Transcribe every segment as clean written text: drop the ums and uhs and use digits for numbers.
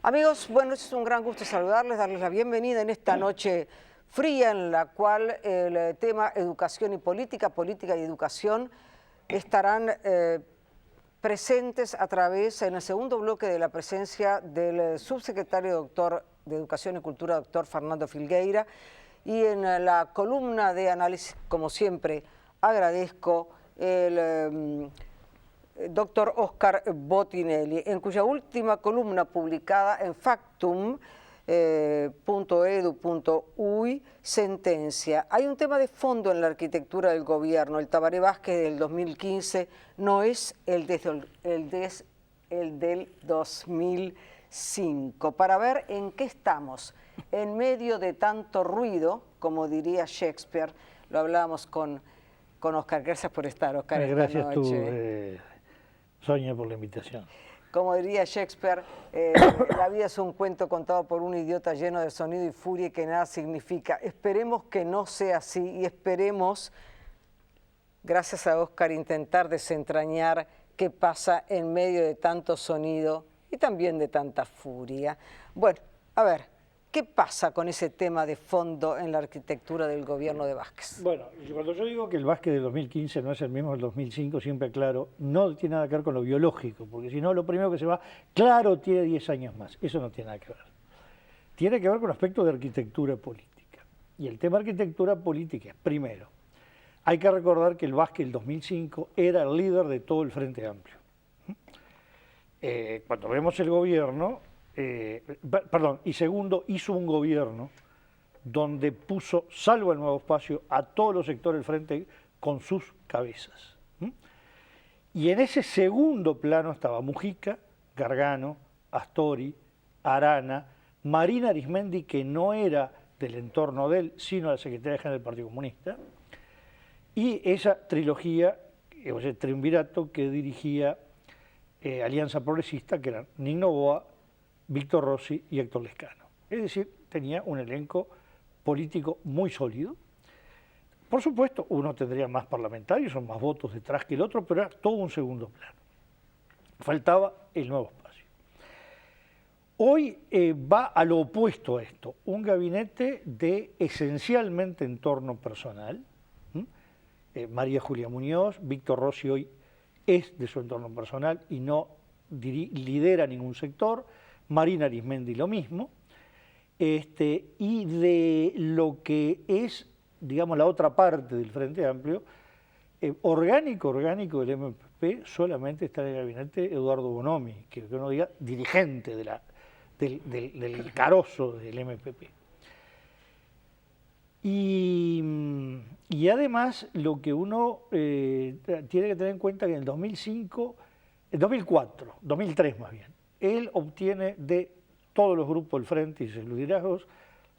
Amigos, bueno, es un gran gusto saludarles, darles la bienvenida en esta noche fría en la cual el tema educación y política, política y educación estarán presentes a través, en el segundo bloque, de la presencia del subsecretario doctor de Educación y Cultura, doctor Fernando Filgueira, y en la columna de análisis, como siempre, agradezco el doctor Oscar Botinelli, en cuya última columna publicada en factum.edu.uy sentencia: hay un tema de fondo en la arquitectura del gobierno. El Tabaré Vázquez del 2015 no es el del 2005. Para ver en qué estamos, en medio de tanto ruido, como diría Shakespeare. Lo hablábamos con Oscar. Gracias por estar, Oscar, esta gracias noche. Sonia, por la invitación. Como diría Shakespeare, la vida es un cuento contado por un idiota lleno de sonido y furia y que nada significa. Esperemos que no sea así y esperemos, gracias a Oscar, intentar desentrañar qué pasa en medio de tanto sonido y también de tanta furia. Bueno, a ver, ¿qué pasa con ese tema de fondo en la arquitectura del gobierno de Vázquez? Bueno, cuando yo digo que el Vázquez del 2015 no es el mismo del 2005, siempre aclaro, no tiene nada que ver con lo biológico, porque si no, lo primero que se va, claro, tiene 10 años más. Eso no tiene nada que ver. Tiene que ver con aspectos de arquitectura política. Y el tema de arquitectura política es, primero, hay que recordar que el Vázquez del 2005 era el líder de todo el Frente Amplio. Cuando vemos el gobierno, y segundo, hizo un gobierno donde puso, salvo el Nuevo Espacio, a todos los sectores del frente con sus cabezas. Y en ese segundo plano estaba Mujica, Gargano, Astori, Arana, Marina Arismendi, que no era del entorno de él, sino la secretaria general del Partido Comunista, y esa trilogía, ese triunvirato que dirigía Alianza Progresista, que eran Nino Boa, Víctor Rossi y Héctor Lescano. Es decir, tenía un elenco político muy sólido. Por supuesto, uno tendría más parlamentarios o más votos detrás que el otro, pero era todo un segundo plano. Faltaba el Nuevo Espacio. Hoy va a lo opuesto a esto, un gabinete de esencialmente entorno personal. María Julia Muñoz, Víctor Rossi hoy es de su entorno personal y no lidera ningún sector. Marina Arismendi lo mismo, y de lo que es, digamos, la otra parte del Frente Amplio, orgánico del MPP, solamente está en el gabinete Eduardo Bonomi, que uno diga dirigente del carozo del MPP. Y además, lo que uno tiene que tener en cuenta que en el 2003 más bien, él obtiene de todos los grupos del Frente y sus liderazgos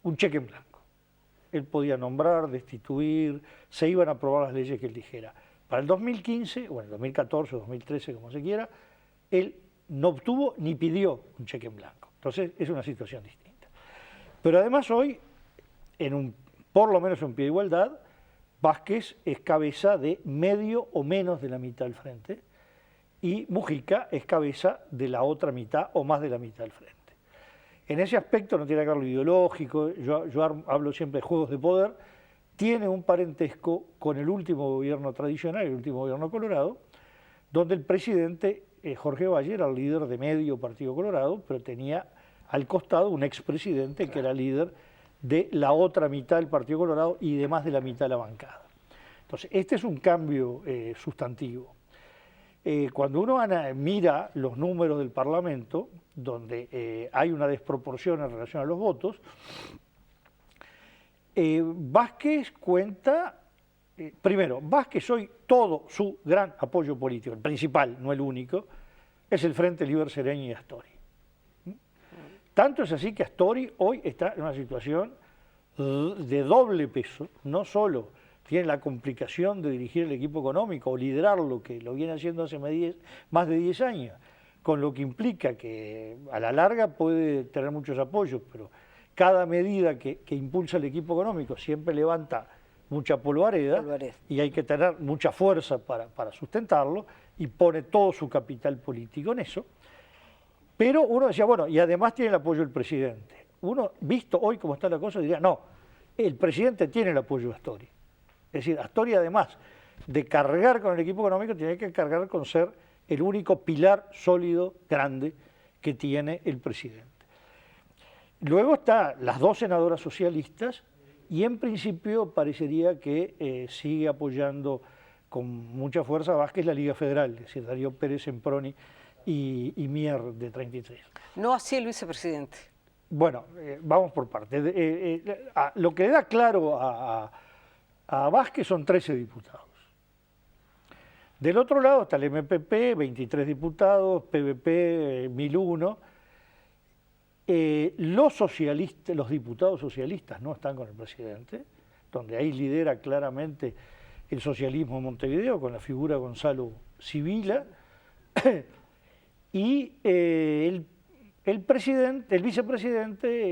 un cheque en blanco. Él podía nombrar, destituir, se iban a aprobar las leyes que él dijera. Para el 2015, o en el 2014 o 2013, como se quiera, él no obtuvo ni pidió un cheque en blanco. Entonces es una situación distinta. Pero además hoy, por lo menos en pie de igualdad, Vázquez es cabeza de medio o menos de la mitad del Frente, y Mujica es cabeza de la otra mitad o más de la mitad del Frente. En ese aspecto no tiene que ver lo ideológico, yo hablo siempre de juegos de poder, tiene un parentesco con el último gobierno tradicional, el último gobierno Colorado, donde el presidente Jorge Valle era el líder de medio Partido Colorado, pero tenía al costado un expresidente que era líder de la otra mitad del Partido Colorado y de más de la mitad de la bancada. Entonces, este es un cambio sustantivo. Cuando uno mira los números del Parlamento, donde hay una desproporción en relación a los votos, Vázquez cuenta, primero, Vázquez hoy todo su gran apoyo político, el principal, no el único, es el Frente Liber Sereño y Astori. Tanto es así que Astori hoy está en una situación de doble peso, no solo tiene la complicación de dirigir el equipo económico o liderarlo, que lo viene haciendo hace más de 10 años, con lo que implica que a la larga puede tener muchos apoyos, pero cada medida que impulsa el equipo económico siempre levanta mucha polvareda y hay que tener mucha fuerza para sustentarlo y pone todo su capital político en eso. Pero uno decía, bueno, y además tiene el apoyo del presidente. Uno, visto hoy cómo está la cosa, diría, no, el presidente tiene el apoyo de Astori. Es decir, Astori además de cargar con el equipo económico, tiene que cargar con ser el único pilar sólido, grande, que tiene el presidente. Luego están las dos senadoras socialistas y en principio parecería que sigue apoyando con mucha fuerza a Vázquez la Liga Federal, es decir, Darío Pérez Semproni y Mier de 33. No así el vicepresidente. Bueno, vamos por partes. Lo que da claro a Vázquez son 13 diputados. Del otro lado está el MPP, 23 diputados, PVP, 1001. Los diputados socialistas no están con el presidente, donde ahí lidera claramente el socialismo en Montevideo con la figura de Gonzalo Sibila. Y el vicepresidente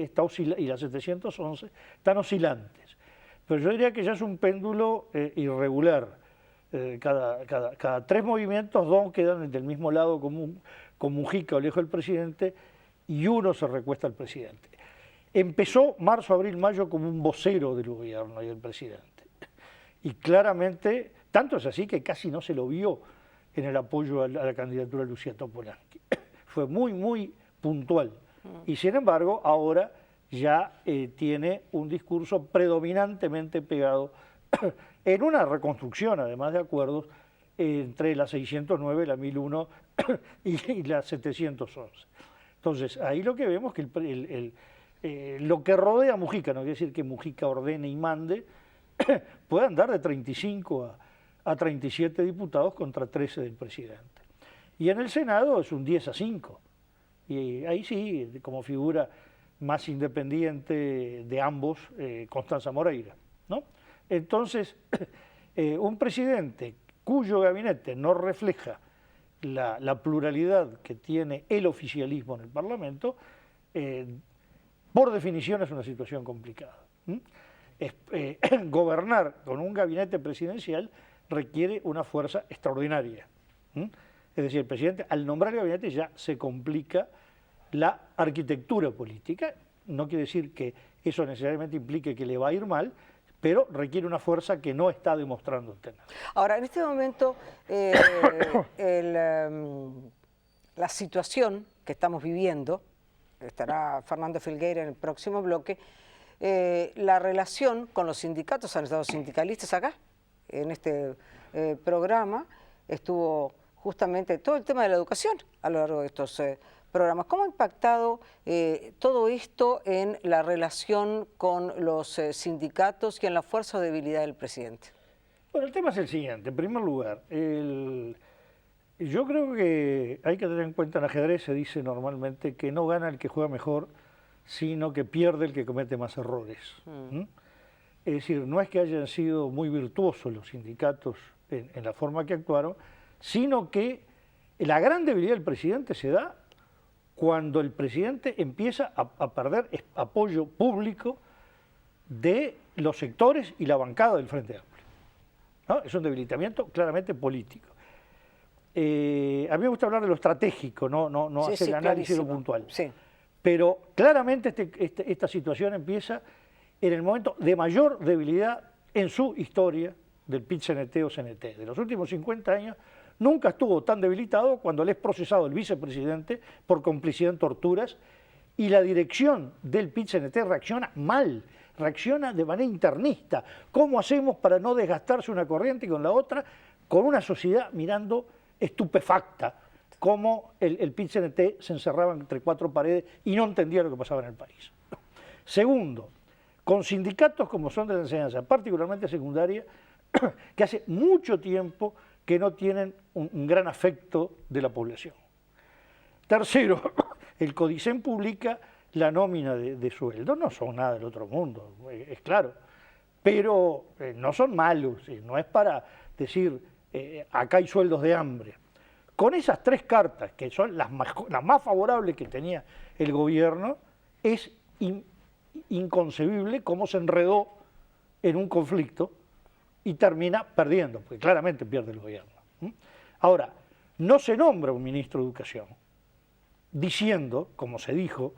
está y la 711 están oscilantes. Pero yo diría que ya es un péndulo irregular. Cada 3 movimientos, 2 quedan del mismo lado con Mujica o lejos del presidente y uno se recuesta al presidente. Empezó marzo, abril, mayo como un vocero del gobierno y del presidente. Y claramente, tanto es así que casi no se lo vio en el apoyo a la candidatura de Lucía Topolansky. Fue muy, muy puntual. Y sin embargo, ahora ya tiene un discurso predominantemente pegado en una reconstrucción, además de acuerdos, entre la 609, la 1001 y la 711. Entonces, ahí lo que vemos es que lo que rodea a Mujica, no quiere decir que Mujica ordene y mande, puede andar de 35 a 37 diputados contra 13 del presidente. Y en el Senado es un 10-5. Y ahí sí, como figura más independiente de ambos, Constanza Moreira, ¿no? Entonces, un presidente cuyo gabinete no refleja la pluralidad que tiene el oficialismo en el Parlamento, por definición es una situación complicada. Gobernar con un gabinete presidencial requiere una fuerza extraordinaria. Es decir, el presidente al nombrar el gabinete ya se complica la arquitectura política. No quiere decir que eso necesariamente implique que le va a ir mal, pero requiere una fuerza que no está demostrando tener. Ahora, en este momento, la situación que estamos viviendo, estará Fernando Filgueira en el próximo bloque, la relación con los sindicatos, han estado sindicalistas acá, en este programa, estuvo justamente todo el tema de la educación a lo largo de estos programas. ¿Cómo ha impactado todo esto en la relación con los sindicatos y en la fuerza o debilidad del presidente? Bueno, el tema es el siguiente. En primer lugar, yo creo que hay que tener en cuenta, en ajedrez se dice normalmente que no gana el que juega mejor, sino que pierde el que comete más errores. Es decir, no es que hayan sido muy virtuosos los sindicatos en la forma que actuaron, sino que la gran debilidad del presidente se da cuando el presidente empieza a perder apoyo público de los sectores y la bancada del Frente Amplio, ¿no? Es un debilitamiento claramente político. A mí me gusta hablar de lo estratégico, no hacer el análisis de lo puntual. Sí. Pero claramente esta situación empieza en el momento de mayor debilidad en su historia del PIT-CNT o CNT. De los últimos 50 años nunca estuvo tan debilitado cuando le es procesado el vicepresidente por complicidad en torturas y la dirección del PIT-CNT reacciona mal, reacciona de manera internista. ¿Cómo hacemos para no desgastarse una corriente con la otra? Con una sociedad mirando estupefacta, cómo el PIT-CNT se encerraba entre 4 paredes y no entendía lo que pasaba en el país. Segundo, con sindicatos como son de la enseñanza, particularmente secundaria, que hace mucho tiempo que no tienen un gran afecto de la población. Tercero, el CODICEN publica la nómina de sueldo, no son nada del otro mundo, es claro, pero no son malos, no es para decir acá hay sueldos de hambre. Con esas tres cartas, que son las más favorables que tenía el gobierno, es inconcebible cómo se enredó en un conflicto y termina perdiendo, porque claramente pierde el gobierno. Ahora, no se nombra un ministro de Educación diciendo, como se dijo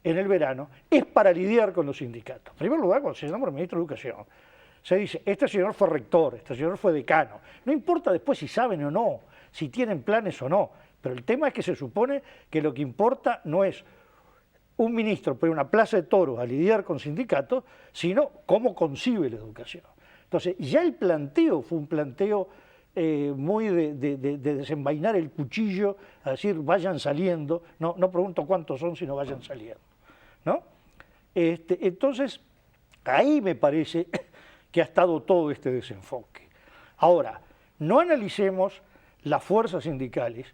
en el verano, es para lidiar con los sindicatos. En primer lugar, cuando se nombra un ministro de Educación, se dice, este señor fue rector, este señor fue decano. No importa después si saben o no, si tienen planes o no, pero el tema es que se supone que lo que importa no es un ministro por una plaza de toros a lidiar con sindicatos, sino cómo concibe la educación. Entonces, ya el planteo fue un planteo muy de desenvainar el cuchillo, a decir, vayan saliendo, no pregunto cuántos son, sino vayan saliendo, ¿no? Entonces, ahí me parece que ha estado todo este desenfoque. Ahora, no analicemos las fuerzas sindicales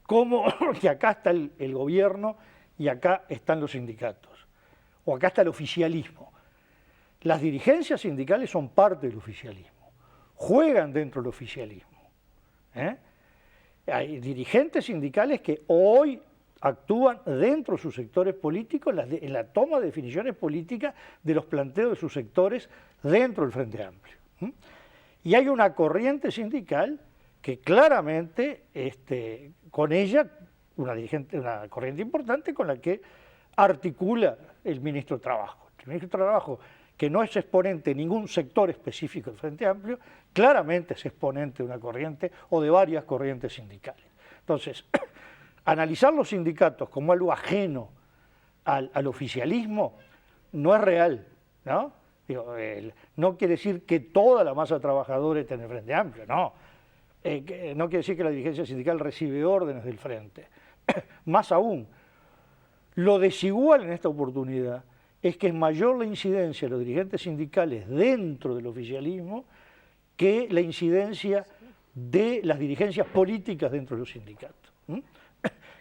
como que acá está el gobierno y acá están los sindicatos, o acá está el oficialismo. Las dirigencias sindicales son parte del oficialismo, juegan dentro del oficialismo. Hay dirigentes sindicales que hoy actúan dentro de sus sectores políticos en la toma de definiciones políticas de los planteos de sus sectores dentro del Frente Amplio. Y hay una corriente sindical que claramente, con ella, una corriente importante con la que articula el ministro de Trabajo. El ministro de Trabajo, que no es exponente de ningún sector específico del Frente Amplio, claramente es exponente de una corriente o de varias corrientes sindicales. Entonces, analizar los sindicatos como algo ajeno al oficialismo no es real, ¿no? Digo, no quiere decir que toda la masa trabajadora esté en el Frente Amplio, no. No quiere decir que la dirigencia sindical recibe órdenes del Frente. Más aún, lo desigual en esta oportunidad es que es mayor la incidencia de los dirigentes sindicales dentro del oficialismo que la incidencia de las dirigencias políticas dentro de los sindicatos.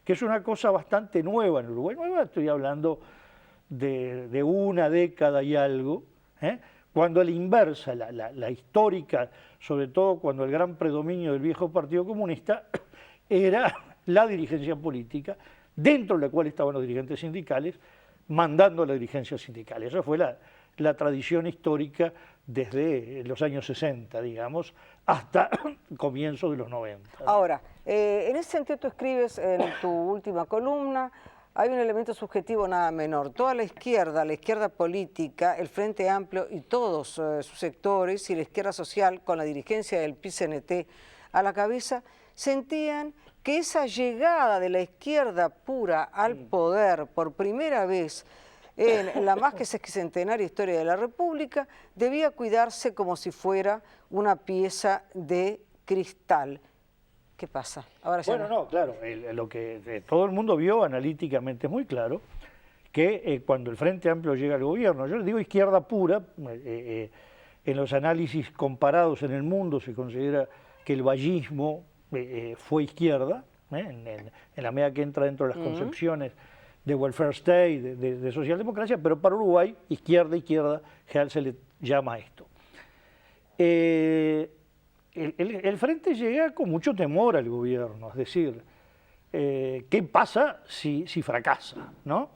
Que es una cosa bastante nueva en Uruguay. Nueva, estoy hablando de una década y algo, cuando a la inversa, la histórica, sobre todo cuando el gran predominio del viejo Partido Comunista era la dirigencia política, dentro de la cual estaban los dirigentes sindicales, mandando a la dirigencia sindical. Esa fue la tradición histórica desde los años 60, digamos, hasta comienzos de los 90. Ahora, en ese sentido tú escribes en tu última columna, hay un elemento subjetivo nada menor. Toda la izquierda política, el Frente Amplio y todos sus sectores y la izquierda social con la dirigencia del PCNT a la cabeza, sentían que esa llegada de la izquierda pura al poder por primera vez en la más que sesquicentenaria historia de la República debía cuidarse como si fuera una pieza de cristal. ¿Qué pasa? Ahora ya bueno, no, claro, lo que todo el mundo vio analíticamente es muy claro, que cuando el Frente Amplio llega al gobierno, yo le digo izquierda pura, en los análisis comparados en el mundo se considera que el vallismo fue izquierda, en la medida que entra dentro de las concepciones de welfare state, de socialdemocracia, pero para Uruguay, izquierda general se le llama a esto. El Frente llega con mucho temor al gobierno, es decir, ¿qué pasa si fracasa? ¿No?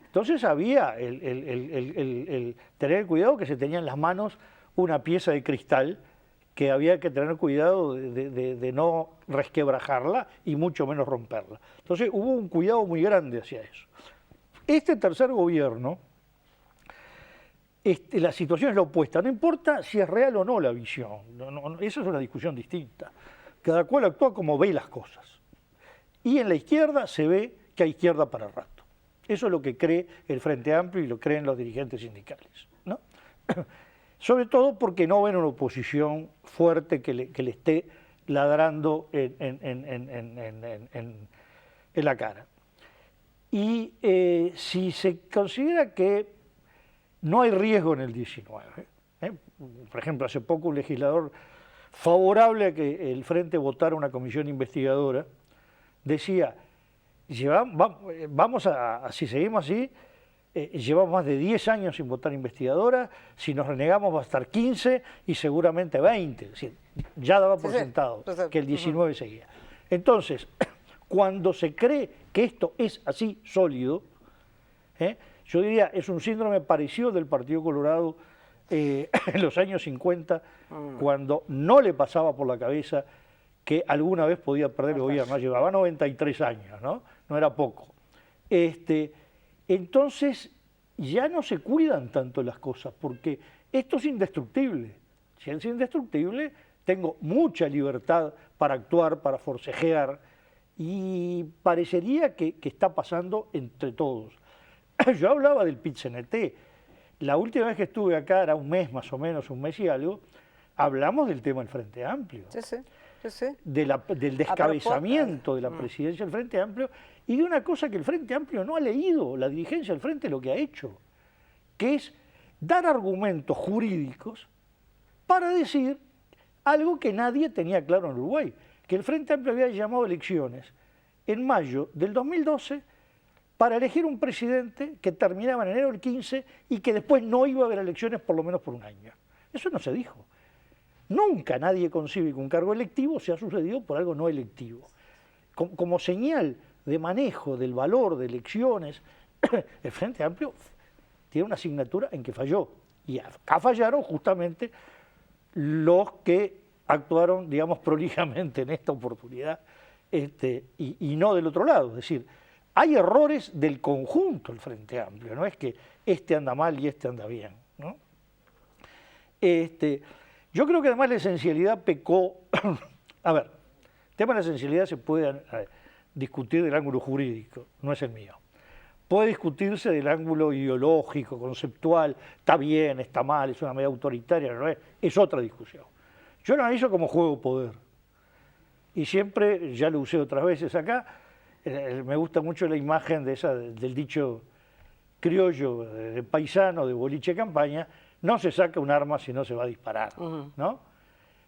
Entonces había el tener cuidado que se tenía en las manos una pieza de cristal que había que tener cuidado de no resquebrajarla y mucho menos romperla. Entonces hubo un cuidado muy grande hacia eso. Este tercer gobierno, la situación es la opuesta, no importa si es real o no la visión, esa es una discusión distinta. Cada cual actúa como ve las cosas. Y en la izquierda se ve que hay izquierda para rato. Eso es lo que cree el Frente Amplio y lo creen los dirigentes sindicales, ¿no? Sobre todo porque no ven una oposición fuerte que le esté ladrando en la cara. Y si se considera que no hay riesgo en el 19, por ejemplo, hace poco un legislador favorable a que el Frente votara una comisión investigadora, decía, si seguimos así, llevamos más de 10 años sin votar investigadora, si nos renegamos va a estar 15 y seguramente 20, es decir, ya daba por sentado que el 19 seguía. Entonces, cuando se cree que esto es así sólido, yo diría, es un síndrome parecido del Partido Colorado en los años 50, cuando no le pasaba por la cabeza que alguna vez podía perder el gobierno. Llevaba 93 años, ¿no? No era poco. Entonces, ya no se cuidan tanto las cosas, porque esto es indestructible. Si es indestructible, tengo mucha libertad para actuar, para forcejear, y parecería que está pasando entre todos. Yo hablaba del PIT-CNT. La última vez que estuve acá, era un mes más o menos, un mes y algo, hablamos del tema del Frente Amplio. Del descabezamiento de la presidencia del Frente Amplio y de una cosa que el Frente Amplio no ha leído, la dirigencia del Frente lo que ha hecho, que es dar argumentos jurídicos para decir algo que nadie tenía claro en Uruguay, que el Frente Amplio había llamado elecciones en mayo del 2012 para elegir un presidente que terminaba en enero del 15 y que después no iba a haber elecciones por lo menos por un año. Eso no se dijo. Nunca nadie concibe que un cargo electivo sea sucedido por algo no electivo. Como señal de manejo del valor de elecciones, el Frente Amplio tiene una asignatura en que falló. Y acá fallaron justamente los que actuaron, digamos, prolijamente en esta oportunidad y no del otro lado. Es decir, hay errores del conjunto del Frente Amplio, no es que este anda mal y este anda bien, ¿no? Yo creo que además la esencialidad pecó. A ver, el tema de la esencialidad se puede discutir del ángulo jurídico, no es el mío. Puede discutirse del ángulo ideológico, conceptual, está bien, está mal, es una medida autoritaria, no es otra discusión. Yo lo analizo como juego de poder. Y siempre, ya lo usé otras veces acá, me gusta mucho la imagen del dicho criollo, de paisano, de boliche campaña, no se saca un arma si no se va a disparar, ¿no?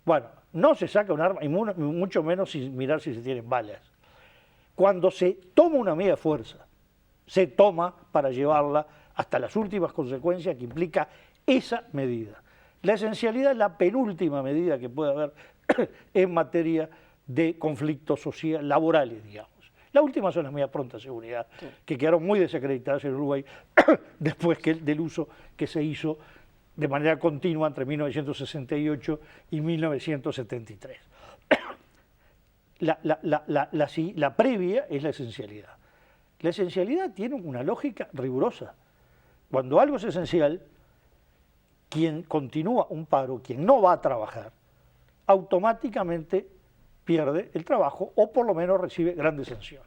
Bueno, no se saca un arma, y mucho menos sin mirar si se tienen balas. Cuando se toma una medida de fuerza, se toma para llevarla hasta las últimas consecuencias que implica esa medida. La esencialidad es la penúltima medida que puede haber en materia de conflictos sociales, laborales, digamos. La última son las medidas pronta seguridad, que quedaron muy desacreditadas en Uruguay después del uso que se hizo de manera continua entre 1968 y 1973. La previa es la esencialidad. La esencialidad tiene una lógica rigurosa. Cuando algo es esencial, quien continúa un paro, quien no va a trabajar, automáticamente pierde el trabajo o por lo menos recibe grandes sanciones.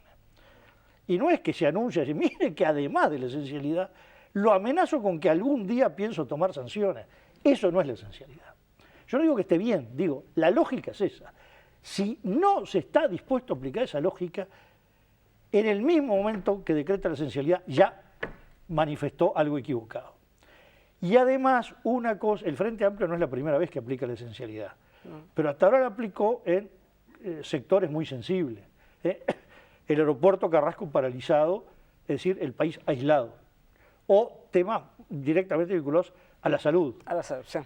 Y no es que se anuncie así, mire que además de la esencialidad, lo amenazo con que algún día pienso tomar sanciones. Eso no es la esencialidad. Yo no digo que esté bien, digo, la lógica es esa. Si no se está dispuesto a aplicar esa lógica, en el mismo momento que decreta la esencialidad ya manifestó algo equivocado. Y además, una cosa, el Frente Amplio no es la primera vez que aplica la esencialidad, pero hasta ahora la aplicó en sectores muy sensibles. El aeropuerto Carrasco paralizado, es decir, el país aislado. O temas directamente vinculados a la salud. A la salud, sí.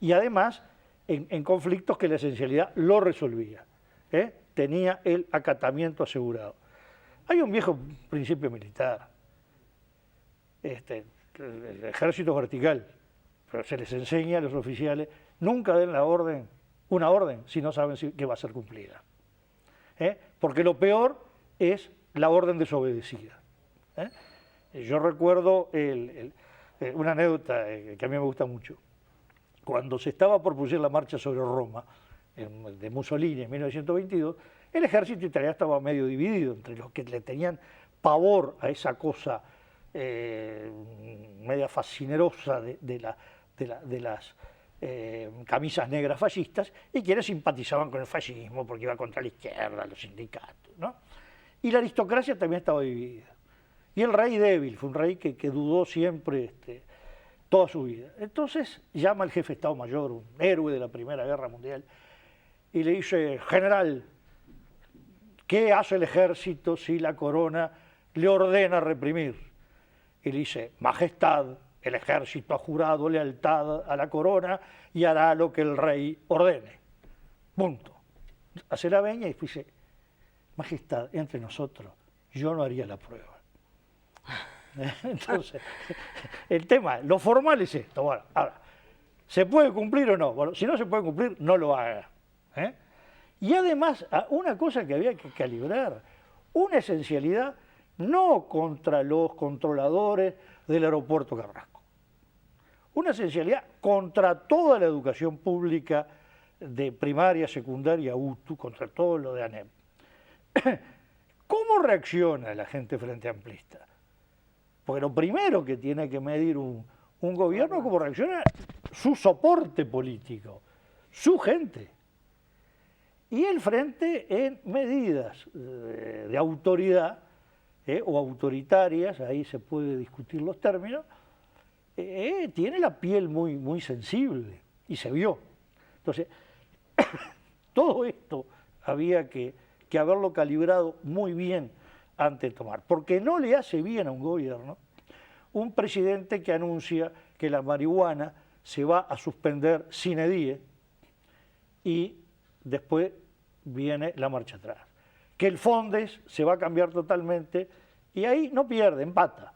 Y además, en conflictos que la esencialidad lo resolvía. Tenía el acatamiento asegurado. Hay un viejo principio militar. El ejército vertical. Pero se les enseña a los oficiales, nunca den una orden, si no saben que va a ser cumplida. Porque lo peor es la orden desobedecida. Yo recuerdo una anécdota que a mí me gusta mucho. Cuando se estaba por producir la marcha sobre Roma, de Mussolini en 1922, el ejército italiano estaba medio dividido entre los que le tenían pavor a esa cosa media fascinerosa de las camisas negras fascistas y quienes simpatizaban con el fascismo porque iba contra la izquierda, los sindicatos, ¿no? Y la aristocracia también estaba dividida. Y el rey débil, fue un rey que dudó siempre toda su vida. Entonces llama al jefe de Estado Mayor, un héroe de la Primera Guerra Mundial, y le dice: general, ¿qué hace el ejército si la corona le ordena reprimir? y le dice, majestad, el ejército ha jurado lealtad a la corona y hará lo que el rey ordene. Punto. Hace la veña y dice, majestad, entre nosotros, yo no haría la prueba. Entonces, el tema, lo formal es esto. Bueno, ahora, ¿se puede cumplir o no? Bueno, si no se puede cumplir, no lo haga. Y además, una cosa que había que calibrar, una esencialidad no contra los controladores del aeropuerto Carrasco, una esencialidad contra toda la educación pública de primaria, secundaria, UTU, contra todo lo de ANEP. ¿Cómo reacciona la gente frente amplista? Porque lo primero que tiene que medir un gobierno es cómo reacciona su soporte político, su gente. Y el frente en medidas de autoridad o autoritarias, ahí se puede discutir los términos, tiene la piel muy sensible y se vio. Entonces, todo esto había que haberlo calibrado muy bien antes de tomar, porque no le hace bien a un gobierno un presidente que anuncia que la marihuana se va a suspender sine die y después viene la marcha atrás. Que el Fondes se va a cambiar totalmente y ahí no pierde, empata.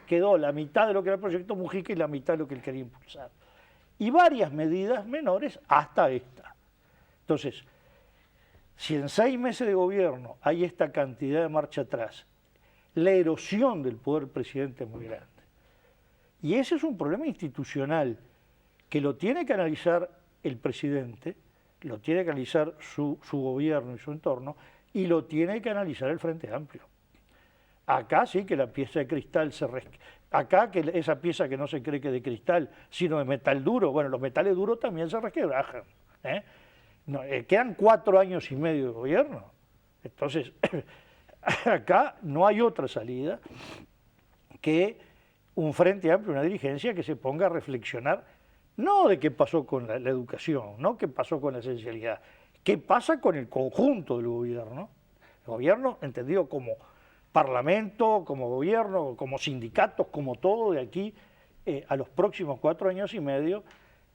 Quedó la mitad de lo que era el proyecto Mujica y la mitad de lo que él quería impulsar. Y varias medidas menores hasta esta. Entonces, si en 6 meses de gobierno hay esta cantidad de marcha atrás, la erosión del poder presidente es muy grande. Y ese es un problema institucional que lo tiene que analizar el presidente, lo tiene que analizar su gobierno y su entorno, y lo tiene que analizar el Frente Amplio. Acá sí que la pieza de cristal acá que esa pieza que no se cree que es de cristal, sino de metal duro, bueno, los metales duros también se resquebrajan. No, quedan 4 años y medio de gobierno. Entonces, acá no hay otra salida que un Frente Amplio, una dirigencia que se ponga a reflexionar, no de qué pasó con la educación, no qué pasó con la esencialidad, qué pasa con el conjunto del gobierno. El gobierno entendido como parlamento, como gobierno, como sindicatos, como todo de aquí a los próximos 4 años y medio.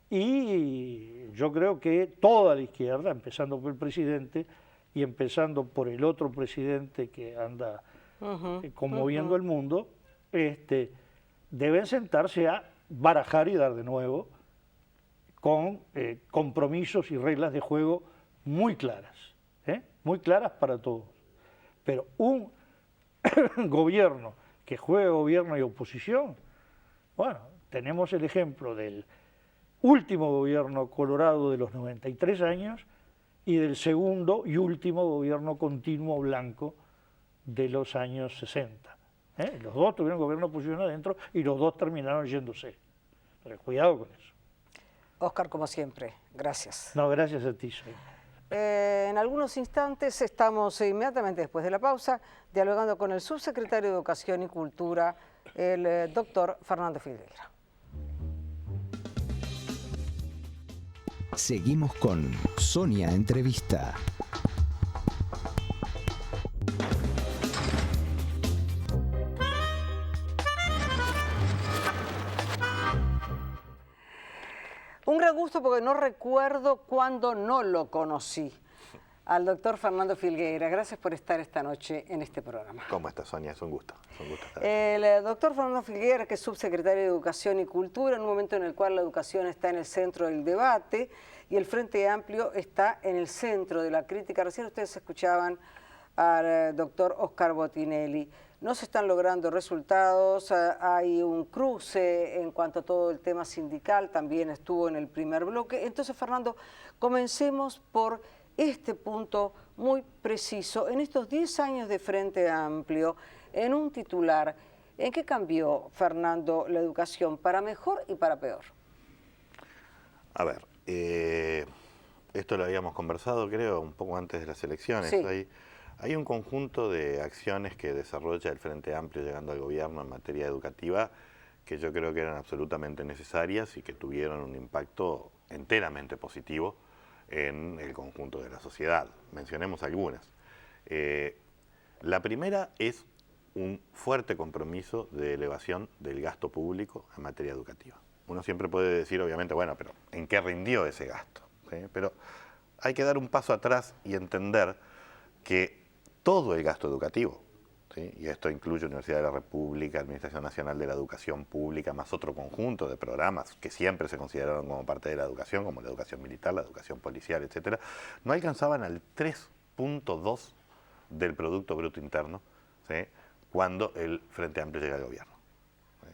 Y yo creo que toda la izquierda, empezando por el presidente y empezando por el otro presidente que anda conmoviendo el mundo, deben sentarse a barajar y dar de nuevo con compromisos y reglas de juego muy claras para todos. Pero un gobierno que juegue gobierno y oposición, bueno, tenemos el ejemplo del último gobierno colorado de los 93 años y del segundo y último gobierno continuo blanco de los años 60. Los dos tuvieron gobierno de oposición adentro y los dos terminaron yéndose. Pero cuidado con eso. Óscar, como siempre, gracias. No, gracias a ti, Soy. En algunos instantes estamos inmediatamente después de la pausa dialogando con el subsecretario de Educación y Cultura, el doctor Fernando Filgueira. Seguimos con Sonia Entrevista. Un gran gusto porque no recuerdo cuándo no lo conocí. Al doctor Fernando Filgueira, gracias por estar esta noche en este programa. ¿Cómo estás, Sonia? Es un gusto. Estar aquí. El doctor Fernando Filgueira, que es subsecretario de Educación y Cultura, en un momento en el cual la educación está en el centro del debate y el Frente Amplio está en el centro de la crítica. Recién ustedes escuchaban al doctor Óscar Botinelli. No se están logrando resultados, hay un cruce en cuanto a todo el tema sindical, también estuvo en el primer bloque. Entonces, Fernando, comencemos por este punto muy preciso. En estos 10 años de Frente Amplio, en un titular, ¿en qué cambió, Fernando, la educación para mejor y para peor? A ver, esto lo habíamos conversado, creo, un poco antes de las elecciones. Sí. Hay un conjunto de acciones que desarrolla el Frente Amplio llegando al gobierno en materia educativa que yo creo que eran absolutamente necesarias y que tuvieron un impacto enteramente positivo en el conjunto de la sociedad. Mencionemos algunas. La primera es un fuerte compromiso de elevación del gasto público en materia educativa. Uno siempre puede decir, obviamente, bueno, pero ¿en qué rindió ese gasto? ¿Sí? Pero hay que dar un paso atrás y entender que todo el gasto educativo, ¿sí? Y esto incluye Universidad de la República, Administración Nacional de la Educación Pública, más otro conjunto de programas que siempre se consideraron como parte de la educación, como la educación militar, la educación policial, etcétera, no alcanzaban al 3.2 del Producto Bruto Interno, ¿sí? Cuando el Frente Amplio llega al gobierno. ¿Sí?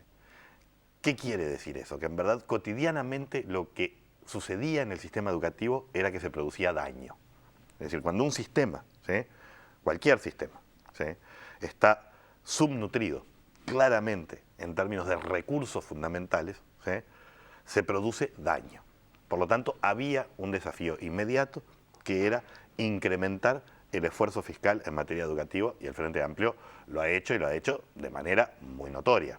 ¿Qué quiere decir eso? Que en verdad cotidianamente lo que sucedía en el sistema educativo era que se producía daño. Es decir, cuando un sistema, ¿sí? Cualquier sistema, ¿sí? Está subnutrido claramente en términos de recursos fundamentales, ¿sí? Se produce daño. Por lo tanto, había un desafío inmediato que era incrementar el esfuerzo fiscal en materia educativa, y el Frente Amplio lo ha hecho, y lo ha hecho de manera muy notoria.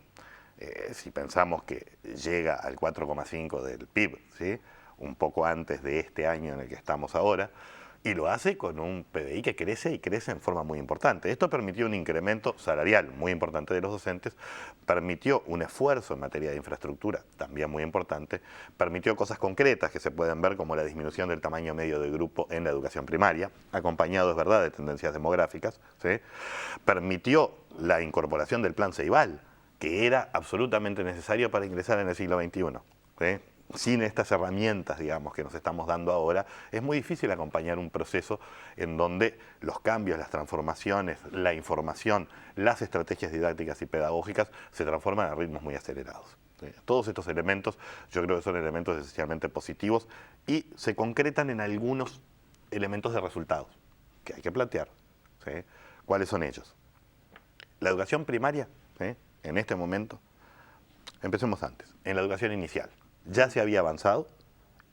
Si pensamos que llega al 4,5 del PIB, ¿sí? Un poco antes de este año en el que estamos ahora, y lo hace con un PBI que crece y crece en forma muy importante. Esto permitió un incremento salarial muy importante de los docentes, permitió un esfuerzo en materia de infraestructura también muy importante, permitió cosas concretas que se pueden ver como la disminución del tamaño medio de grupo en la educación primaria, acompañado, es verdad, de tendencias demográficas, ¿sí? Permitió la incorporación del plan Ceibal, que era absolutamente necesario para ingresar en el siglo XXI, ¿sí? Sin estas herramientas, digamos, que nos estamos dando ahora, es muy difícil acompañar un proceso en donde los cambios, las transformaciones, la información, las estrategias didácticas y pedagógicas se transforman a ritmos muy acelerados. ¿Sí? Todos estos elementos yo creo que son elementos esencialmente positivos y se concretan en algunos elementos de resultados que hay que plantear. ¿Sí? ¿Cuáles son ellos? La educación primaria, ¿sí? En este momento, empecemos antes, en la educación inicial. Ya se había avanzado,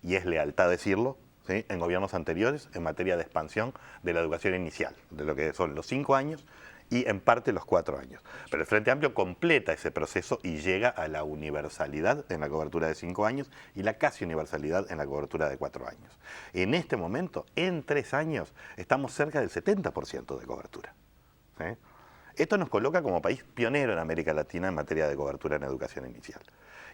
y es lealtad decirlo, ¿sí? En gobiernos anteriores en materia de expansión de la educación inicial, de lo que son los 5 años y en parte los 4 años. Pero el Frente Amplio completa ese proceso y llega a la universalidad en la cobertura de 5 años y la casi universalidad en la cobertura de 4 años. En este momento, en 3 años, estamos cerca del 70% de cobertura. ¿Sí? Esto nos coloca como país pionero en América Latina en materia de cobertura en educación inicial.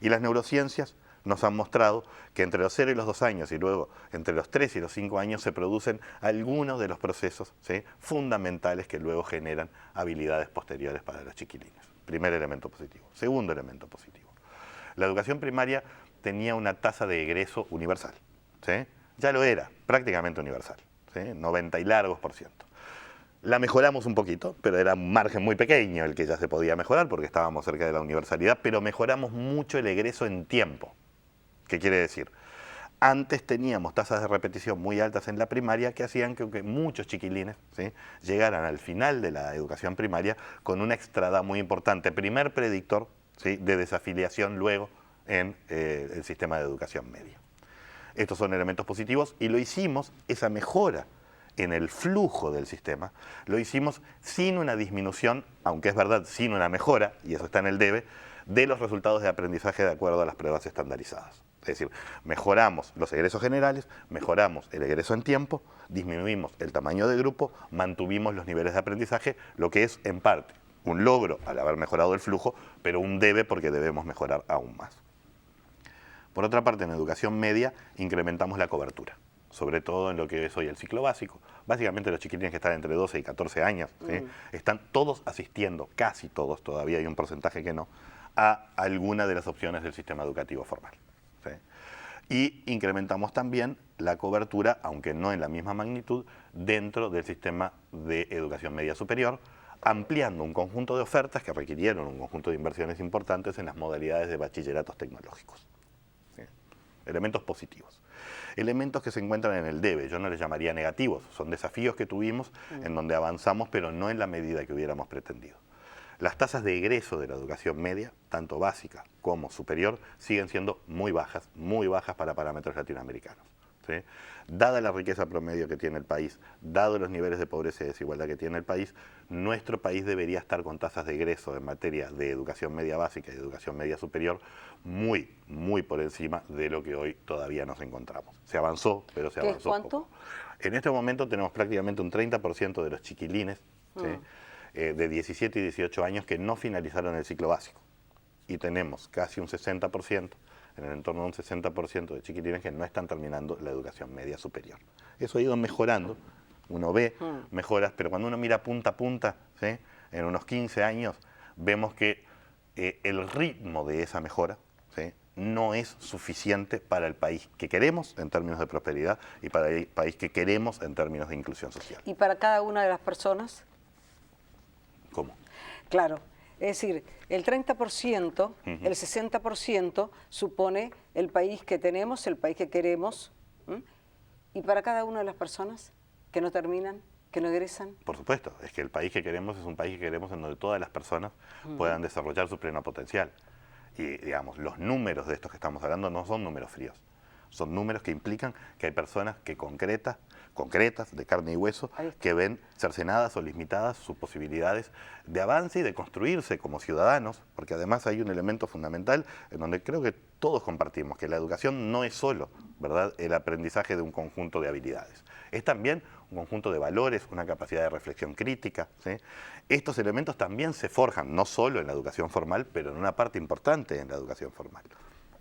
Y las neurociencias nos han mostrado que entre los 0 y los 2 años y luego entre los 3 y los 5 años se producen algunos de los procesos, ¿sí? Fundamentales que luego generan habilidades posteriores para los chiquilines. Primer elemento positivo. Segundo elemento positivo. La educación primaria tenía una tasa de egreso universal, ¿sí? Ya lo era, prácticamente universal, ¿sí? 90 y largos %. La mejoramos un poquito, pero era un margen muy pequeño el que ya se podía mejorar porque estábamos cerca de la universalidad, pero mejoramos mucho el egreso en tiempo. ¿Qué quiere decir? Antes teníamos tasas de repetición muy altas en la primaria que hacían que muchos chiquilines, ¿sí? Llegaran al final de la educación primaria con una extrada muy importante, primer predictor, ¿sí? De desafiliación luego en el sistema de educación media. Estos son elementos positivos y lo hicimos, esa mejora en el flujo del sistema, lo hicimos sin una disminución, aunque es verdad, sin una mejora, y eso está en el debe, de los resultados de aprendizaje de acuerdo a las pruebas estandarizadas. Es decir, mejoramos los egresos generales, mejoramos el egreso en tiempo, disminuimos el tamaño de grupo, mantuvimos los niveles de aprendizaje, lo que es en parte un logro al haber mejorado el flujo, pero un debe porque debemos mejorar aún más. Por otra parte, en educación media incrementamos la cobertura, sobre todo en lo que es hoy el ciclo básico. Básicamente los chiquilines que están entre 12 y 14 años, ¿sí? Están todos asistiendo, casi todos, todavía hay un porcentaje que no, a alguna de las opciones del sistema educativo formal. ¿Sí? Y incrementamos también la cobertura, aunque no en la misma magnitud, dentro del sistema de educación media superior, ampliando un conjunto de ofertas que requirieron un conjunto de inversiones importantes en las modalidades de bachilleratos tecnológicos. ¿Sí? Elementos positivos. Elementos que se encuentran en el debe, yo no les llamaría negativos, son desafíos que tuvimos en donde avanzamos, pero no en la medida que hubiéramos pretendido. Las tasas de egreso de la educación media, tanto básica como superior, siguen siendo muy bajas para parámetros latinoamericanos. ¿Sí? Dada la riqueza promedio que tiene el país, dado los niveles de pobreza y desigualdad que tiene el país, nuestro país debería estar con tasas de egreso en materia de educación media básica y educación media superior muy por encima de lo que hoy todavía nos encontramos. Se avanzó, pero se avanzó ¿Cuánto? poco. En este momento tenemos prácticamente un 30% de los chiquilines, ¿sí? de 17 y 18 años que no finalizaron el ciclo básico. Y tenemos casi un 60%, en el entorno de un 60% de chiquilines que no están terminando la educación media superior. Eso ha ido mejorando, uno ve mejoras, pero cuando uno mira punta a punta, ¿sí?, en unos 15 años, vemos que el ritmo de esa mejora, ¿sí?, no es suficiente para el país que queremos en términos de prosperidad y para el país que queremos en términos de inclusión social. ¿Y para cada una de las personas? ¿Cómo? Claro, es decir, el 30%, el 60% supone el país que tenemos, el país que queremos. ¿Y para cada una de las personas que no terminan, que no egresan? Por supuesto, es que el país que queremos es un país que queremos en donde todas las personas puedan desarrollar su pleno potencial. Y, digamos, los números de estos que estamos hablando no son números fríos. Son números que implican que hay personas que concretas, de carne y hueso, que ven cercenadas o limitadas sus posibilidades de avance y de construirse como ciudadanos, porque además hay un elemento fundamental en donde creo que todos compartimos, que la educación no es solo, ¿verdad?, el aprendizaje de un conjunto de habilidades. Es también un conjunto de valores, una capacidad de reflexión crítica, ¿sí? Estos elementos también se forjan, no solo en la educación formal, pero en una parte importante en la educación formal.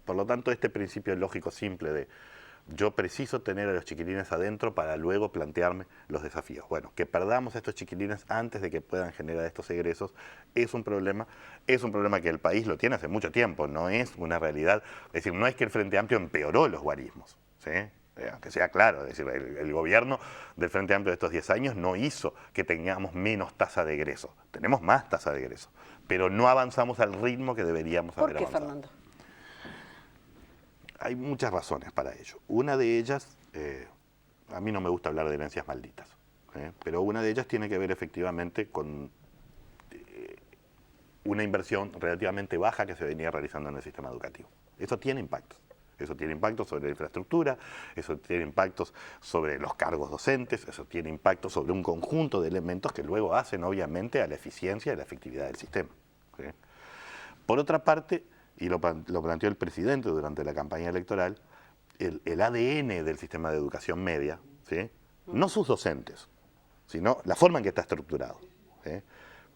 Por lo tanto, este principio lógico simple de yo preciso tener a los chiquilines adentro para luego plantearme los desafíos. Bueno, que perdamos a estos chiquilines antes de que puedan generar estos egresos es un problema que el país lo tiene hace mucho tiempo, no es una realidad. Es decir, no es que el Frente Amplio empeoró los guarismos, ¿sí?, aunque sea claro, es decir, el gobierno del Frente Amplio de estos 10 años no hizo que tengamos menos tasa de egreso, tenemos más tasa de egreso, pero no avanzamos al ritmo que deberíamos haber avanzado. ¿Por qué, Fernando? Hay muchas razones para ello. Una de ellas, a mí no me gusta hablar de herencias malditas, pero una de ellas tiene que ver efectivamente con una inversión relativamente baja que se venía realizando en el sistema educativo. Eso tiene impactos. Eso tiene impactos sobre la infraestructura, eso tiene impactos sobre los cargos docentes, eso tiene impactos sobre un conjunto de elementos que luego hacen obviamente a la eficiencia y a la efectividad del sistema, ¿sí? Por otra parte, y lo planteó el presidente durante la campaña electoral, el ADN del sistema de educación media, ¿sí?, no sus docentes, sino la forma en que está estructurado, ¿sí?,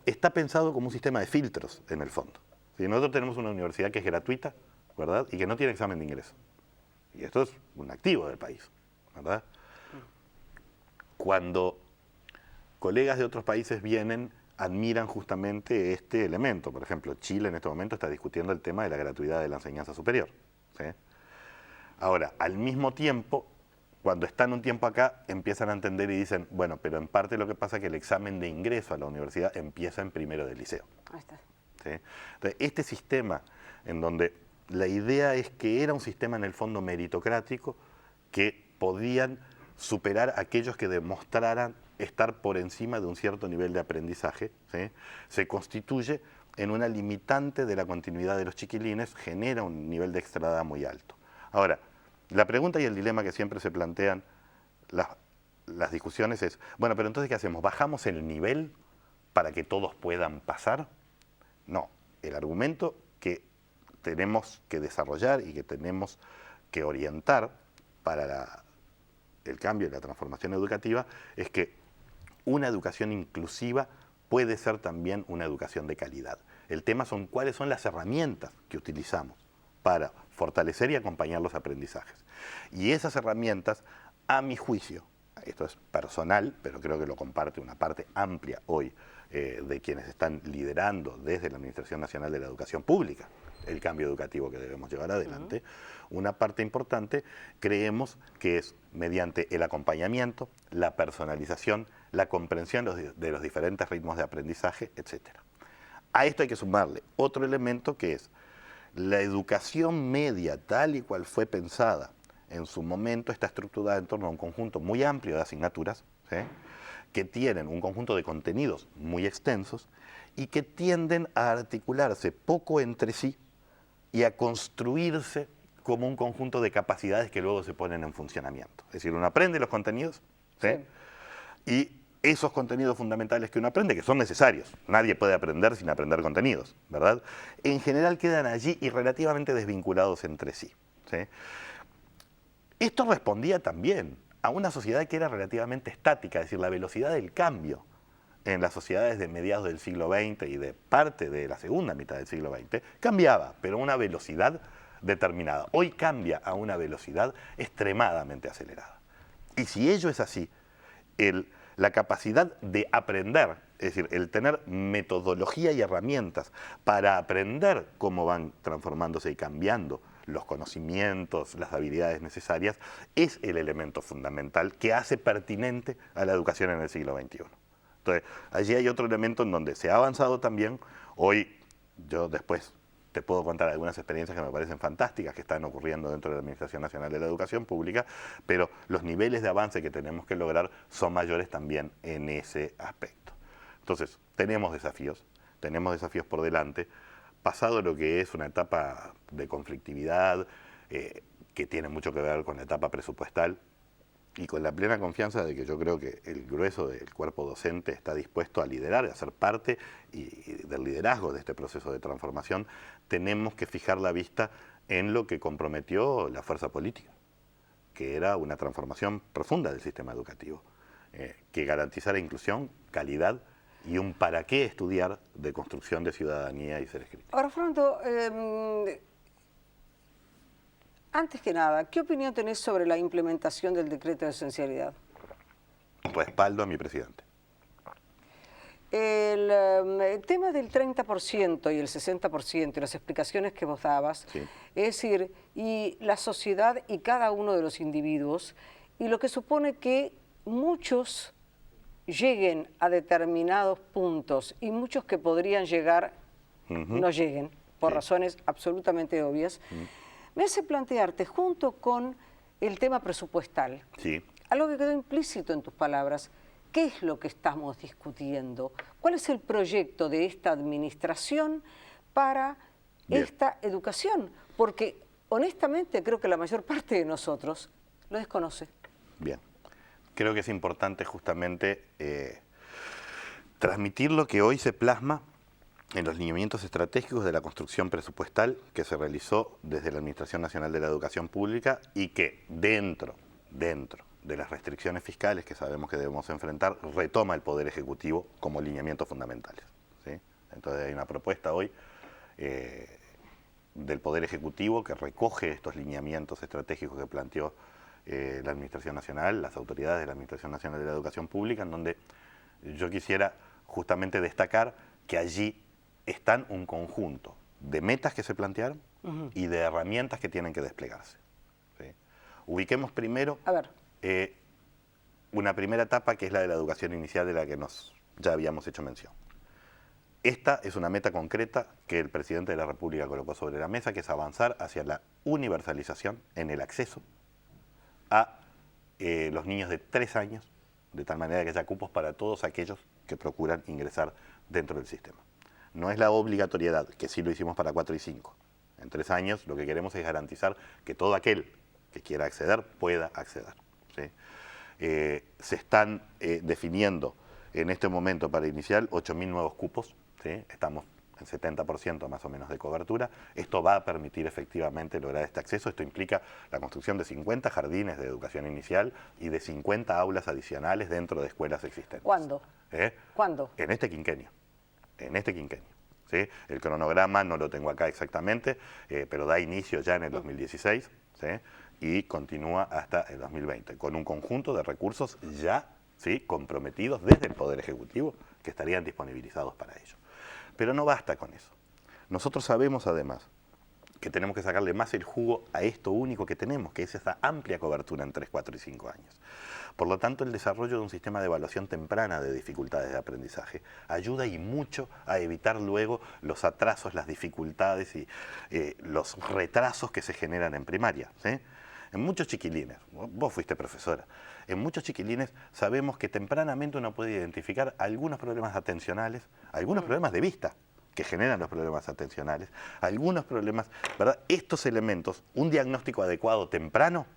está pensado como un sistema de filtros en el fondo. ¿Sí? Nosotros tenemos una universidad que es gratuita, ¿verdad?, y que no tiene examen de ingreso. Y esto es un activo del país, ¿verdad? Cuando colegas de otros países vienen, admiran justamente este elemento. Por ejemplo, Chile en este momento está discutiendo el tema de la gratuidad de la enseñanza superior, ¿sí? Ahora, al mismo tiempo, cuando están un tiempo acá, empiezan a entender y dicen, bueno, pero en parte lo que pasa es que el examen de ingreso a la universidad empieza en primero del liceo. Ahí está. ¿Sí? Entonces, este sistema en donde la idea es que era un sistema en el fondo meritocrático que podían superar a aquellos que demostraran estar por encima de un cierto nivel de aprendizaje, ¿sí?, se constituye en una limitante de la continuidad de los chiquilines, genera un nivel de extrada muy alto. Ahora, la pregunta y el dilema que siempre se plantean las discusiones es, bueno, pero entonces ¿qué hacemos? ¿Bajamos el nivel para que todos puedan pasar? No, el argumento que tenemos que desarrollar y que tenemos que orientar para el cambio y la transformación educativa es que una educación inclusiva puede ser también una educación de calidad. El tema son cuáles son las herramientas que utilizamos para fortalecer y acompañar los aprendizajes. Y esas herramientas, a mi juicio, esto es personal, pero creo que lo comparte una parte amplia hoy de quienes están liderando desde la Administración Nacional de la Educación Pública el cambio educativo que debemos llevar adelante, una parte importante creemos que es mediante el acompañamiento, la personalización, la comprensión de los diferentes ritmos de aprendizaje, etc. A esto hay que sumarle otro elemento que es la educación media tal y cual fue pensada en su momento está estructurada en torno a un conjunto muy amplio de asignaturas, ¿sí?, que tienen un conjunto de contenidos muy extensos y que tienden a articularse poco entre sí y a construirse como un conjunto de capacidades que luego se ponen en funcionamiento. Es decir, uno aprende los contenidos, ¿sí?, y esos contenidos fundamentales que uno aprende, que son necesarios, nadie puede aprender sin aprender contenidos, ¿verdad?, en general quedan allí y relativamente desvinculados entre sí, ¿sí? Esto respondía también a una sociedad que era relativamente estática, es decir, la velocidad del cambio en las sociedades de mediados del siglo XX y de parte de la segunda mitad del siglo XX, cambiaba, pero a una velocidad determinada. Hoy cambia a una velocidad extremadamente acelerada. Y si ello es así, la capacidad de aprender, es decir, el tener metodología y herramientas para aprender cómo van transformándose y cambiando los conocimientos, las habilidades necesarias, es el elemento fundamental que hace pertinente a la educación en el siglo XXI. Entonces, allí hay otro elemento en donde se ha avanzado también. Hoy, yo después te puedo contar algunas experiencias que me parecen fantásticas que están ocurriendo dentro de la Administración Nacional de la Educación Pública, pero los niveles de avance que tenemos que lograr son mayores también en ese aspecto. Entonces, tenemos desafíos por delante, pasado lo que es una etapa de conflictividad, que tiene mucho que ver con la etapa presupuestal, y con la plena confianza de que yo creo que el grueso del cuerpo docente está dispuesto a liderar, a ser parte del liderazgo de este proceso de transformación, tenemos que fijar la vista en lo que comprometió la fuerza política, que era una transformación profunda del sistema educativo, que garantizara inclusión, calidad y un para qué estudiar de construcción de ciudadanía y seres críticos. Ahora, Fernando, antes que nada, ¿qué opinión tenés sobre la implementación del decreto de esencialidad? Respaldo a mi presidente. El tema del 30% y el 60% y las explicaciones que vos dabas, Sí. es decir, y la sociedad y cada uno de los individuos, y lo que supone que muchos lleguen a determinados puntos y muchos que podrían llegar no lleguen, por Sí. razones absolutamente obvias, me hace plantearte, junto con el tema presupuestal, Sí. algo que quedó implícito en tus palabras, ¿qué es lo que estamos discutiendo? ¿Cuál es el proyecto de esta administración para Bien. esta educación? Porque honestamente creo que la mayor parte de nosotros lo desconoce. Bien. Creo que es importante justamente transmitir lo que hoy se plasma en los lineamientos estratégicos de la construcción presupuestal que se realizó desde la Administración Nacional de la Educación Pública y que dentro de las restricciones fiscales que sabemos que debemos enfrentar, retoma el Poder Ejecutivo como lineamientos fundamentales, ¿sí? Entonces hay una propuesta hoy del Poder Ejecutivo que recoge estos lineamientos estratégicos que planteó la Administración Nacional, las autoridades de la Administración Nacional de la Educación Pública, en donde yo quisiera justamente destacar que allí están un conjunto de metas que se plantearon y de herramientas que tienen que desplegarse, ¿sí? Ubiquemos primero una primera etapa que es la de la educación inicial de la que ya habíamos hecho mención. Esta es una meta concreta que el presidente de la República colocó sobre la mesa, que es avanzar hacia la universalización en el acceso a los niños de 3 años, de tal manera que haya cupos para todos aquellos que procuran ingresar dentro del sistema. No es la obligatoriedad, que sí lo hicimos para 4 y 5. En 3 años lo que queremos es garantizar que todo aquel que quiera acceder pueda acceder, ¿sí? Se están definiendo en este momento para inicial 8.000 nuevos cupos, ¿sí? Estamos en 70% más o menos de cobertura. Esto va a permitir efectivamente lograr este acceso. Esto implica la construcción de 50 jardines de educación inicial y de 50 aulas adicionales dentro de escuelas existentes. ¿Cuándo? ¿Cuándo? En este quinquenio. ¿Sí? El cronograma no lo tengo acá exactamente, pero da inicio ya en el 2016, ¿sí? Y continúa hasta el 2020, con un conjunto de recursos ya, ¿sí?, comprometidos desde el Poder Ejecutivo que estarían disponibilizados para ello. Pero no basta con eso. Nosotros sabemos además que tenemos que sacarle más el jugo a esto único que tenemos, que es esa amplia cobertura en 3, 4 y 5 años. Por lo tanto, el desarrollo de un sistema de evaluación temprana de dificultades de aprendizaje ayuda y mucho a evitar luego los atrasos, las dificultades y los retrasos que se generan en primaria, ¿sí? En muchos chiquilines, vos fuiste profesora, en muchos chiquilines sabemos que tempranamente uno puede identificar algunos problemas atencionales, algunos problemas de vista que generan los problemas atencionales, algunos problemas, ¿verdad? Estos elementos, un diagnóstico adecuado temprano,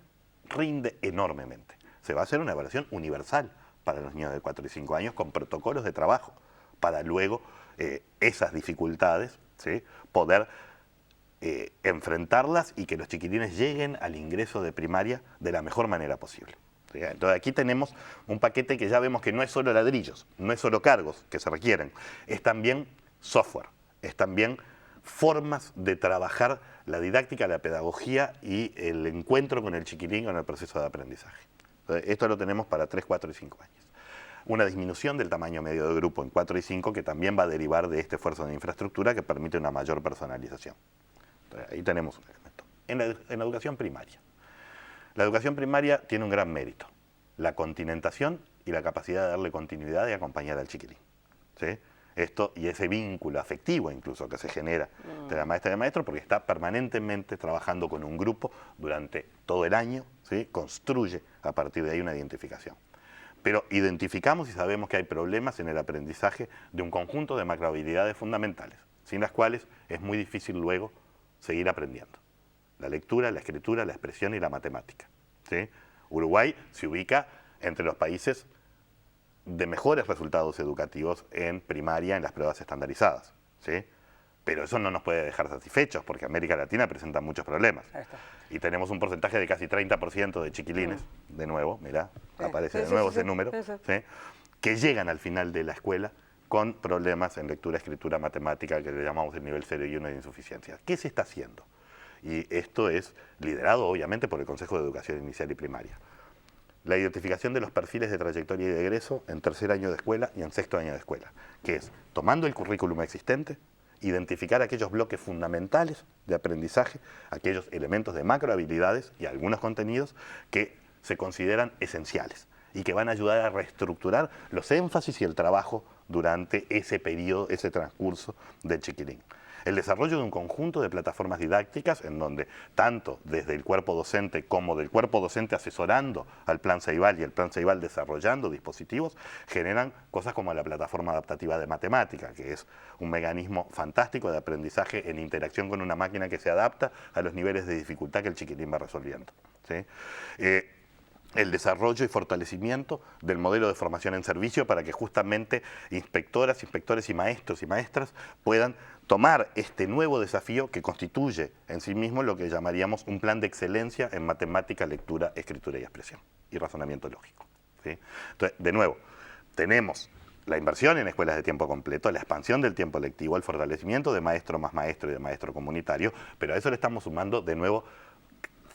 rinde enormemente. Se va a hacer una evaluación universal para los niños de 4 y 5 años con protocolos de trabajo para luego esas dificultades, ¿sí?, poder enfrentarlas y que los chiquilines lleguen al ingreso de primaria de la mejor manera posible. Entonces aquí tenemos un paquete que ya vemos que no es solo ladrillos, no es solo cargos que se requieren, es también software, es también formas de trabajar la didáctica, la pedagogía y el encuentro con el chiquilín en el proceso de aprendizaje. Entonces, esto lo tenemos para 3, 4 y 5 años. Una disminución del tamaño medio de grupo en 4 y 5 que también va a derivar de este esfuerzo de infraestructura que permite una mayor personalización. Entonces, ahí tenemos un elemento. En la educación primaria. La educación primaria tiene un gran mérito, la continentación y la capacidad de darle continuidad y acompañar al chiquilín. ¿Sí? Esto y ese vínculo afectivo incluso que se genera entre la maestra y el maestro, porque está permanentemente trabajando con un grupo durante todo el año, ¿sí? Construye a partir de ahí una identificación. Pero identificamos y sabemos que hay problemas en el aprendizaje de un conjunto de macrohabilidades fundamentales, sin las cuales es muy difícil luego seguir aprendiendo. La lectura, la escritura, la expresión y la matemática. ¿Sí? Uruguay se ubica entre los países de mejores resultados educativos en primaria en las pruebas estandarizadas. ¿Sí? Pero eso no nos puede dejar satisfechos porque América Latina presenta muchos problemas. Y tenemos un porcentaje de casi 30% de chiquilines, de nuevo, mirá, aparece de nuevo ese número, ¿sí? Que llegan al final de la escuela con problemas en lectura, escritura, matemática, que le llamamos el nivel 0 y 1 de insuficiencia. ¿Qué se está haciendo? Y esto es liderado obviamente por el Consejo de Educación Inicial y Primaria. La identificación de los perfiles de trayectoria y de egreso en tercer año de escuela y en sexto año de escuela, que es tomando el currículum existente, identificar aquellos bloques fundamentales de aprendizaje, aquellos elementos de macrohabilidades y algunos contenidos que se consideran esenciales y que van a ayudar a reestructurar los énfasis y el trabajo durante ese periodo, ese transcurso del chiquilín. El desarrollo de un conjunto de plataformas didácticas en donde tanto desde el cuerpo docente como del cuerpo docente asesorando al Plan Ceibal y el Plan Ceibal desarrollando dispositivos generan cosas como la plataforma adaptativa de matemática, que es un mecanismo fantástico de aprendizaje en interacción con una máquina que se adapta a los niveles de dificultad que el chiquitín va resolviendo. ¿Sí? El desarrollo y fortalecimiento del modelo de formación en servicio para que justamente inspectoras, inspectores y maestros y maestras puedan tomar este nuevo desafío que constituye en sí mismo lo que llamaríamos un plan de excelencia en matemática, lectura, escritura y expresión y razonamiento lógico. ¿Sí? Entonces, de nuevo, tenemos la inversión en escuelas de tiempo completo, la expansión del tiempo lectivo, el fortalecimiento de maestro más maestro y de maestro comunitario, pero a eso le estamos sumando de nuevo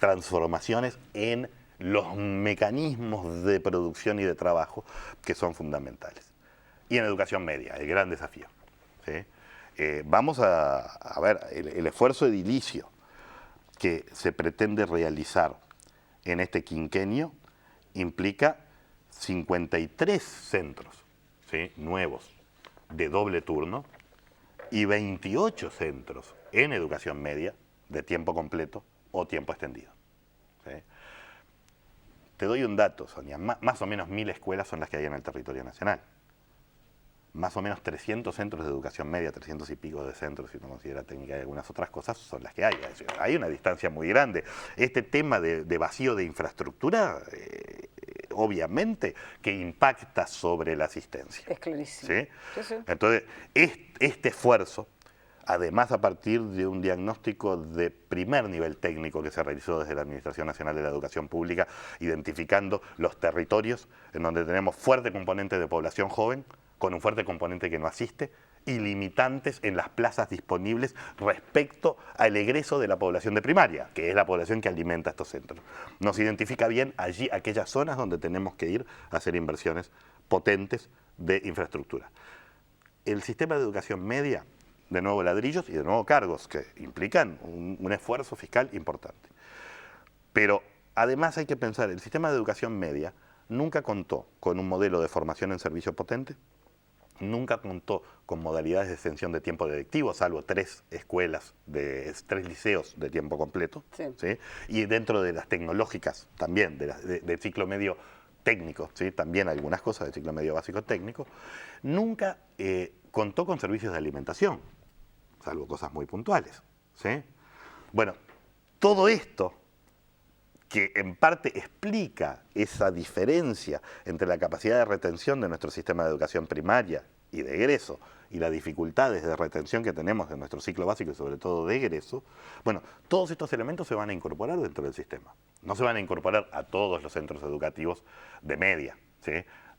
transformaciones en los mecanismos de producción y de trabajo que son fundamentales. Y en educación media, el gran desafío. ¿Sí? Vamos a ver el esfuerzo edilicio que se pretende realizar en este quinquenio implica 53 centros, ¿sí? Nuevos de doble turno y 28 centros en educación media de tiempo completo o tiempo extendido. ¿Sí? Te doy un dato, Sonia, más o menos 1000 escuelas son las que hay en el territorio nacional. Más o menos 300 centros de educación media, 300 y pico de centros, si uno considera técnica y algunas otras cosas, son las que hay. Hay una distancia muy grande. Este tema de vacío de infraestructura, obviamente, que impacta sobre la asistencia. Es clarísimo. ¿Sí? Sí, sí. Entonces, este esfuerzo, además a partir de un diagnóstico de primer nivel técnico que se realizó desde la Administración Nacional de la Educación Pública, identificando los territorios en donde tenemos fuerte componente de población joven, con un fuerte componente que no asiste, y limitantes en las plazas disponibles respecto al egreso de la población de primaria, que es la población que alimenta estos centros. Nos identifica bien allí aquellas zonas donde tenemos que ir a hacer inversiones potentes de infraestructura. El sistema de educación media, de nuevo ladrillos y de nuevo cargos, que implican un esfuerzo fiscal importante. Pero además hay que pensar, el sistema de educación media nunca contó con un modelo de formación en servicio potente, nunca contó con modalidades de extensión de tiempo lectivo, salvo 3 escuelas, 3 liceos de tiempo completo, sí. ¿sí? Y dentro de las tecnológicas también, del ciclo medio técnico, ¿sí? También algunas cosas del ciclo medio básico técnico, nunca contó con servicios de alimentación, salvo cosas muy puntuales. ¿Sí? Bueno, todo esto que en parte explica esa diferencia entre la capacidad de retención de nuestro sistema de educación primaria y de egreso, y las dificultades de retención que tenemos en nuestro ciclo básico y sobre todo de egreso, bueno, todos estos elementos se van a incorporar dentro del sistema. No se van a incorporar a todos los centros educativos de media, ¿sí?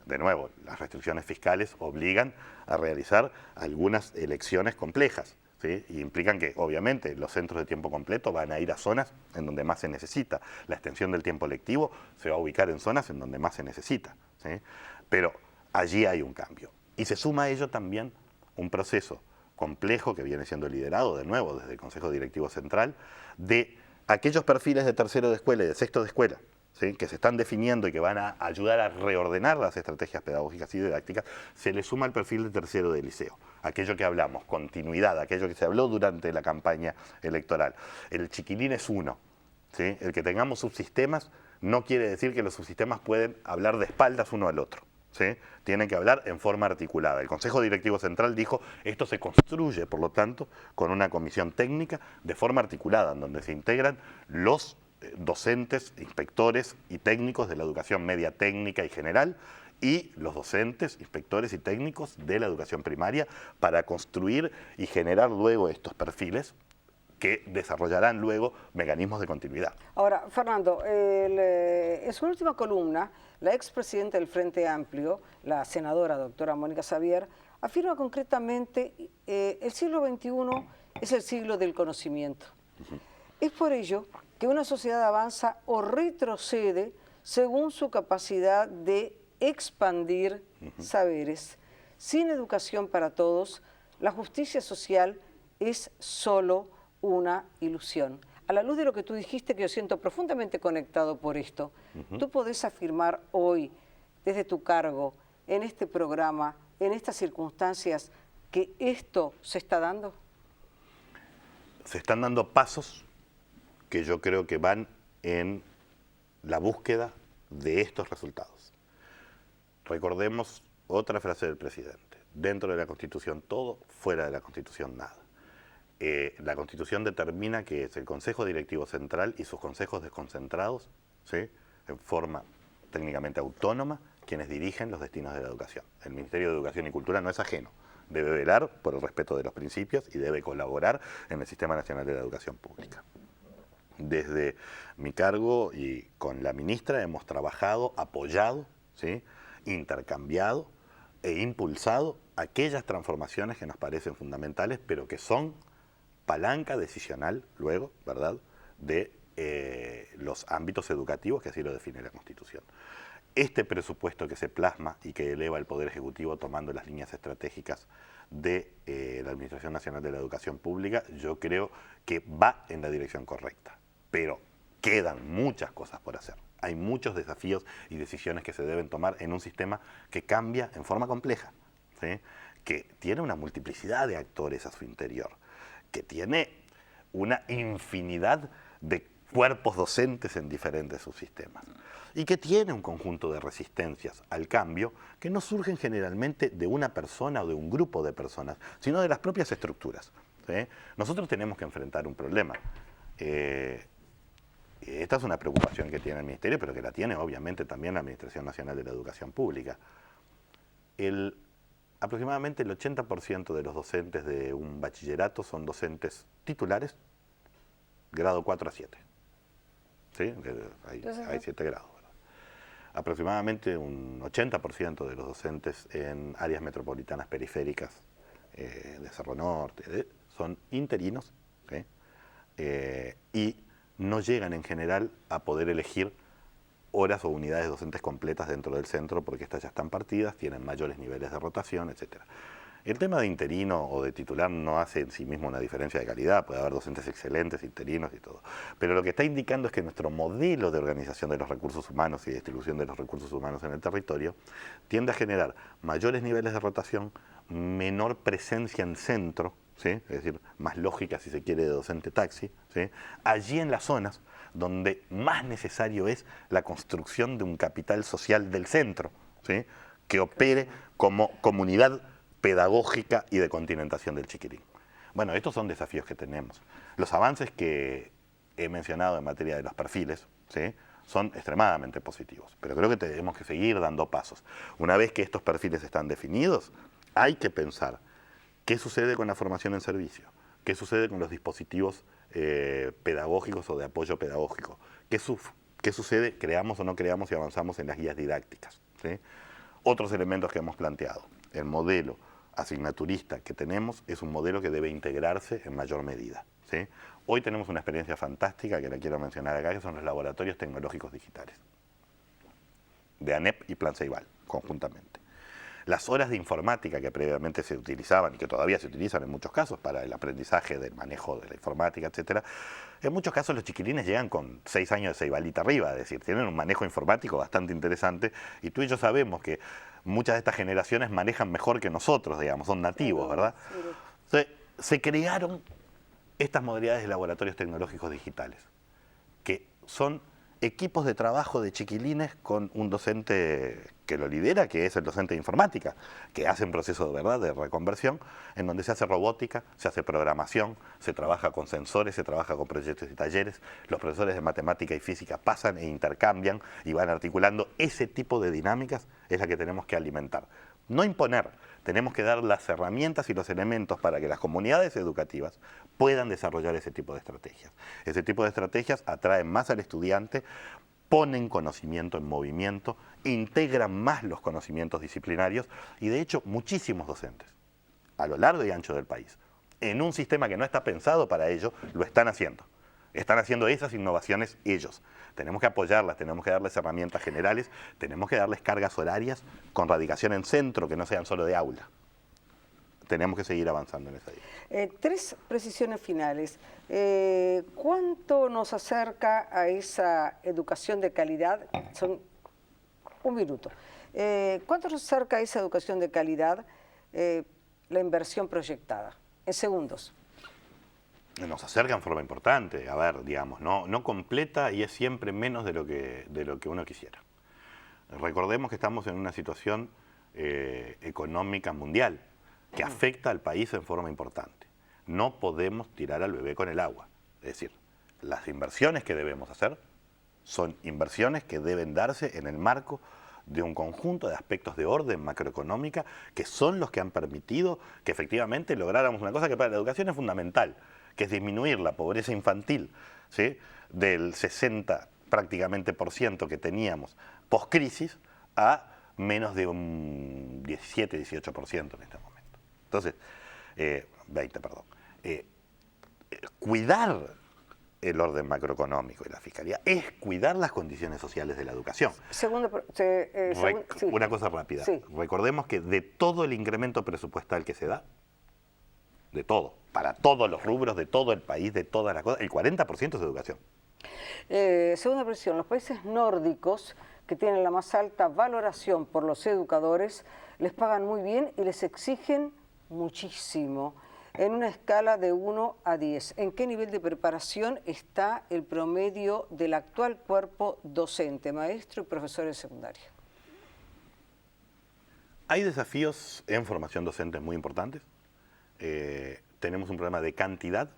De nuevo, las restricciones fiscales obligan a realizar algunas elecciones complejas, ¿sí? Y implican que, obviamente, los centros de tiempo completo van a ir a zonas en donde más se necesita. La extensión del tiempo lectivo se va a ubicar en zonas en donde más se necesita, ¿sí? Pero allí hay un cambio. Y se suma a ello también un proceso complejo que viene siendo liderado, de nuevo, desde el Consejo Directivo Central, de aquellos perfiles de tercero de escuela y de sexto de escuela, ¿sí? Que se están definiendo y que van a ayudar a reordenar las estrategias pedagógicas y didácticas. Se le suma el perfil de tercero de liceo, aquello que hablamos, continuidad, aquello que se habló durante la campaña electoral. El chiquilín es uno, ¿sí? El que tengamos subsistemas no quiere decir que los subsistemas pueden hablar de espaldas uno al otro, ¿sí? Tienen que hablar en forma articulada. El Consejo Directivo Central dijo, esto se construye, por lo tanto, con una comisión técnica de forma articulada, en donde se integran los docentes, inspectores y técnicos de la educación media técnica y general, y los docentes, inspectores y técnicos de la educación primaria, para construir y generar luego estos perfiles que desarrollarán luego mecanismos de continuidad. Ahora, Fernando, en su última columna, la expresidenta del Frente Amplio, la senadora doctora Mónica Xavier, afirma concretamente el siglo XXI es el siglo del conocimiento. Es por ello que una sociedad avanza o retrocede según su capacidad de expandir saberes. Sin educación para todos, la justicia social es solo una ilusión. A la luz de lo que tú dijiste, que yo siento profundamente conectado por esto, ¿tú podés afirmar hoy, desde tu cargo, en este programa, en estas circunstancias, que esto se está dando? Se están dando pasos que yo creo que van en la búsqueda de estos resultados. Recordemos otra frase del presidente: dentro de la Constitución todo, fuera de la Constitución nada. La Constitución determina que es el Consejo Directivo Central y sus consejos desconcentrados, ¿sí?, en forma técnicamente autónoma, quienes dirigen los destinos de la educación. El Ministerio de Educación y Cultura no es ajeno. Debe velar por el respeto de los principios y debe colaborar en el Sistema Nacional de la Educación Pública. Desde mi cargo y con la ministra hemos trabajado, apoyado, ¿sí?, intercambiado e impulsado aquellas transformaciones que nos parecen fundamentales, pero que son palanca decisional, luego, ¿verdad?, de los ámbitos educativos que así lo define la Constitución. Este presupuesto que se plasma y que eleva el Poder Ejecutivo tomando las líneas estratégicas de la Administración Nacional de la Educación Pública, yo creo que va en la dirección correcta, pero quedan muchas cosas por hacer. Hay muchos desafíos y decisiones que se deben tomar en un sistema que cambia en forma compleja, ¿sí?, que tiene una multiplicidad de actores a su interior, que tiene una infinidad de cuerpos docentes en diferentes subsistemas y que tiene un conjunto de resistencias al cambio que no surgen generalmente de una persona o de un grupo de personas, sino de las propias estructuras, ¿sí? Nosotros tenemos que enfrentar un problema. Esta es una preocupación que tiene el Ministerio, pero que la tiene obviamente también la Administración Nacional de la Educación Pública. Aproximadamente el 80% de los docentes de un bachillerato son docentes titulares, grado 4 a 7. ¿Sí? Hay 7 grados, ¿verdad? Aproximadamente un 80% de los docentes en áreas metropolitanas periféricas de Cerro Norte son interinos, ¿sí?, y no llegan en general a poder elegir horas o unidades docentes completas dentro del centro porque estas ya están partidas, tienen mayores niveles de rotación, etc. El tema de interino o de titular no hace en sí mismo una diferencia de calidad, puede haber docentes excelentes, interinos y todo, pero lo que está indicando es que nuestro modelo de organización de los recursos humanos y distribución de los recursos humanos en el territorio tiende a generar mayores niveles de rotación, menor presencia en centro, ¿sí?, es decir, más lógica, si se quiere, de docente taxi, ¿sí?, allí en las zonas donde más necesario es la construcción de un capital social del centro, ¿sí?, que opere como comunidad pedagógica y de continentación del chiquilín. Bueno, estos son desafíos que tenemos. Los avances que he mencionado en materia de los perfiles, ¿sí?, son extremadamente positivos, pero creo que tenemos que seguir dando pasos. Una vez que estos perfiles están definidos, hay que pensar qué sucede con la formación en servicio, qué sucede con los dispositivos pedagógicos o de apoyo pedagógico, qué sucede, creamos o no creamos y avanzamos en las guías didácticas, ¿sí? Otros elementos que hemos planteado. El modelo asignaturista que tenemos es un modelo que debe integrarse en mayor medida, ¿sí? Hoy tenemos una experiencia fantástica que la quiero mencionar acá, que son los laboratorios tecnológicos digitales, de ANEP y Plan Ceibal, conjuntamente. Las horas de informática que previamente se utilizaban y que todavía se utilizan en muchos casos para el aprendizaje del manejo de la informática, etcétera, en muchos casos los chiquilines llegan con 6 años de Ceibalita arriba, es decir, tienen un manejo informático bastante interesante y tú y yo sabemos que muchas de estas generaciones manejan mejor que nosotros, digamos, son nativos, ¿verdad? Entonces, se crearon estas modalidades de laboratorios tecnológicos digitales, que son equipos de trabajo de chiquilines con un docente que lo lidera, que es el docente de informática, que hace un proceso de verdad de reconversión, en donde se hace robótica, se hace programación, se trabaja con sensores, se trabaja con proyectos y talleres, los profesores de matemática y física pasan e intercambian y van articulando. Ese tipo de dinámicas es la que tenemos que alimentar. No imponer, tenemos que dar las herramientas y los elementos para que las comunidades educativas puedan desarrollar ese tipo de estrategias. Ese tipo de estrategias atraen más al estudiante, ponen conocimiento en movimiento, integran más los conocimientos disciplinarios y de hecho muchísimos docentes a lo largo y ancho del país, en un sistema que no está pensado para ello, lo están haciendo. Están haciendo esas innovaciones ellos. Tenemos que apoyarlas, tenemos que darles herramientas generales, tenemos que darles cargas horarias con radicación en centro, que no sean solo de aula. Tenemos que seguir avanzando en esa dirección. 3 precisiones finales. ¿Cuánto nos acerca a esa educación de calidad? Son un minuto. ¿Cuánto nos acerca a esa educación de calidad la inversión proyectada? En segundos. Nos acerca en forma importante, a ver, digamos, no completa y es siempre menos de lo que uno quisiera. Recordemos que estamos en una situación económica mundial que afecta al país en forma importante. No podemos tirar al bebé con el agua. Es decir, las inversiones que debemos hacer son inversiones que deben darse en el marco de un conjunto de aspectos de orden macroeconómica que son los que han permitido que efectivamente lográramos una cosa que para la educación es fundamental, que es disminuir la pobreza infantil, ¿sí?, del 60 prácticamente % que teníamos post-crisis a menos de un 17-18% en este momento. Entonces, 20, perdón. Cuidar el orden macroeconómico y la fiscalía es cuidar las condiciones sociales de la educación. Una cosa rápida. Sí. Recordemos que de todo el incremento presupuestal que se da, de todo, para todos los rubros, de todo el país, de todas las cosas, el 40% es educación. Segunda presión, los países nórdicos que tienen la más alta valoración por los educadores, les pagan muy bien y les exigen muchísimo, en una escala de 1 a 10. ¿En qué nivel de preparación está el promedio del actual cuerpo docente, maestro y profesor de secundaria? Hay desafíos en formación docente muy importantes. Tenemos un problema de cantidad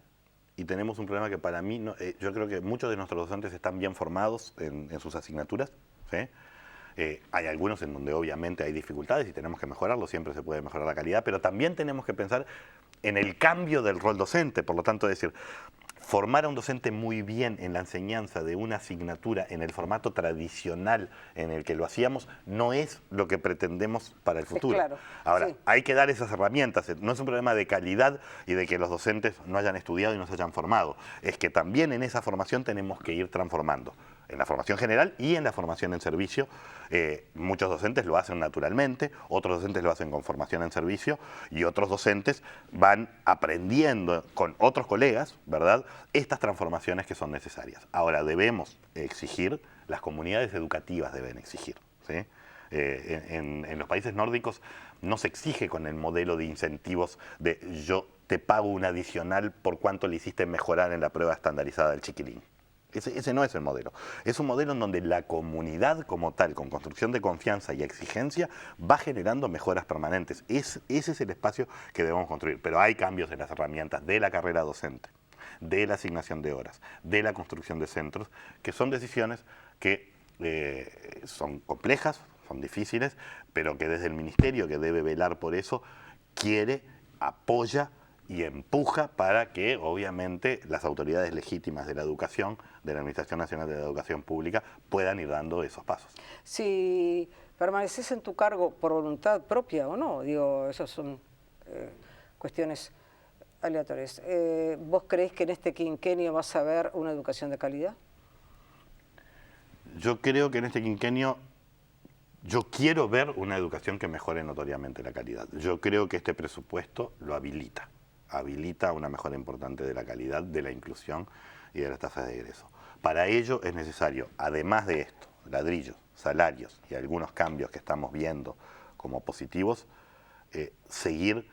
y tenemos un problema que para mí, yo creo que muchos de nuestros docentes están bien formados en sus asignaturas, ¿sí? Hay algunos en donde obviamente hay dificultades y tenemos que mejorarlo, siempre se puede mejorar la calidad, pero también tenemos que pensar en el cambio del rol docente, por lo tanto, es decir, formar a un docente muy bien en la enseñanza de una asignatura en el formato tradicional en el que lo hacíamos no es lo que pretendemos para el futuro. Claro, ahora, sí, hay que dar esas herramientas, no es un problema de calidad y de que los docentes no hayan estudiado y no se hayan formado, es que también en esa formación tenemos que ir transformando. En la formación general y en la formación en servicio, muchos docentes lo hacen naturalmente, otros docentes lo hacen con formación en servicio y otros docentes van aprendiendo con otros colegas, ¿verdad?, estas transformaciones que son necesarias. Ahora debemos exigir, las comunidades educativas deben exigir, ¿sí? En los países nórdicos no se exige con el modelo de incentivos de yo te pago un adicional por cuánto le hiciste mejorar en la prueba estandarizada del chiquilín. Ese no es el modelo. Es un modelo en donde la comunidad como tal, con construcción de confianza y exigencia, va generando mejoras permanentes. Ese es el espacio que debemos construir. Pero hay cambios en las herramientas de la carrera docente, de la asignación de horas, de la construcción de centros, que son decisiones que son complejas, son difíciles, pero que desde el ministerio, que debe velar por eso, quiere, apoya y empuja para que, obviamente, las autoridades legítimas de la educación, de la Administración Nacional de la Educación Pública, puedan ir dando esos pasos. Si permaneces en tu cargo por voluntad propia o no, digo, esas son cuestiones aleatorias. ¿Vos creés que en este quinquenio vas a ver una educación de calidad? Yo creo que en este quinquenio, yo quiero ver una educación que mejore notoriamente la calidad. Yo creo que este presupuesto lo habilita una mejora importante de la calidad, de la inclusión y de las tasas de egreso. Para ello es necesario, además de esto, ladrillos, salarios y algunos cambios que estamos viendo como positivos, seguir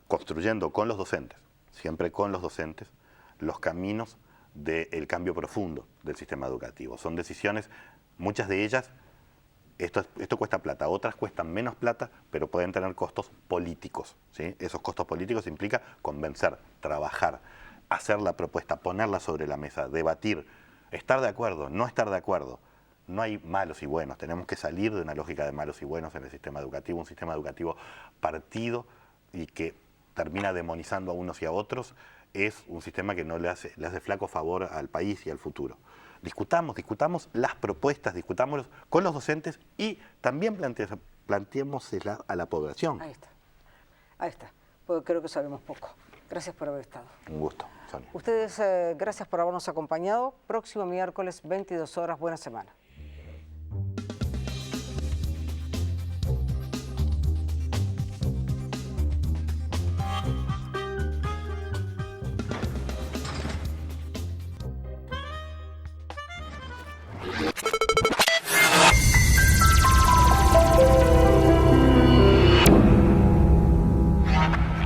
construyendo con los docentes, siempre con los docentes, los caminos del cambio profundo del sistema educativo. Son decisiones, muchas de ellas, esto cuesta plata, otras cuestan menos plata, pero pueden tener costos políticos, ¿sí? Esos costos políticos implica convencer, trabajar, hacer la propuesta, ponerla sobre la mesa, debatir, estar de acuerdo, no estar de acuerdo. No hay malos y buenos, tenemos que salir de una lógica de malos y buenos en el sistema educativo, un sistema educativo partido y que termina demonizando a unos y a otros, es un sistema que no le hace flaco favor al país y al futuro. Discutamos las propuestas, discutámoslos con los docentes y también planteémoslas a la población. Ahí está, porque creo que sabemos poco. Gracias por haber estado. Un gusto, Sonia. Ustedes, gracias por habernos acompañado. Próximo miércoles, 22 horas. Buena semana.